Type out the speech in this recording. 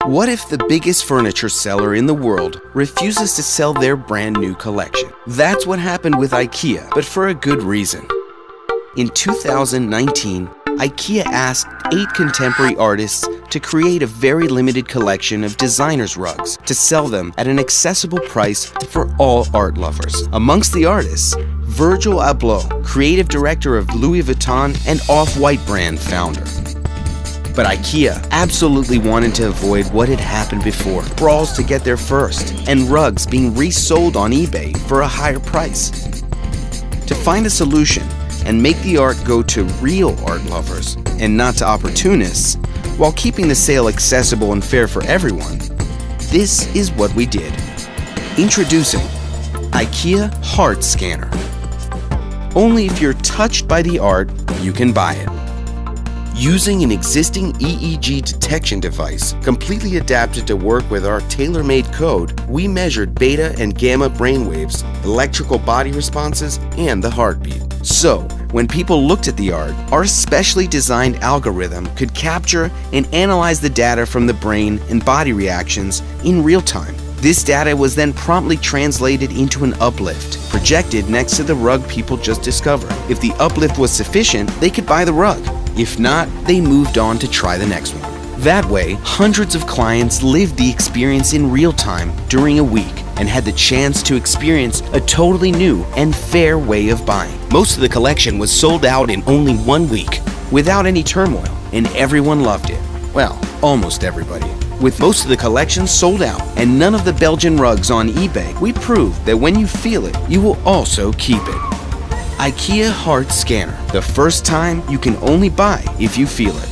What if the biggest furniture seller in the world refuses to sell their brand new collection? That's what happened with IKEA, but for a good reason. In 2019, IKEA asked 8 contemporary artists to create a very limited collection of designers' rugs to sell them at an accessible price for all art lovers. Amongst the artists, Virgil Abloh, creative director of Louis Vuitton and Off-White brand founder. But IKEA absolutely wanted to avoid what had happened before, brawls to get there first, and rugs being resold on eBay for a higher price. To find a solution and make the art go to real art lovers and not to opportunists, while keeping the sale accessible and fair for everyone, this is what we did. Introducing IKEA Heart Scanner. Only if you're touched by the art, you can buy it. Using an existing EEG detection device completely adapted to work with our tailor-made code, we measured beta and gamma brainwaves, electrical body responses, and the heartbeat. So, when people looked at the art, our specially designed algorithm could capture and analyze the data from the brain and body reactions in real time. This data was then promptly translated into an uplift, projected next to the rug people just discovered. If the uplift was sufficient, they could buy the rug. If not, they moved on to try the next one. That way, hundreds of clients lived the experience in real time during a week and had the chance to experience a totally new and fair way of buying. Most of the collection was sold out in only 1 week, without any turmoil, and everyone loved it. Well, almost everybody. With most of the collection sold out and none of the Belgian rugs on eBay, we proved that when you feel it, you will also keep it. IKEA Heart Scanner. The first time you can only buy if you feel it.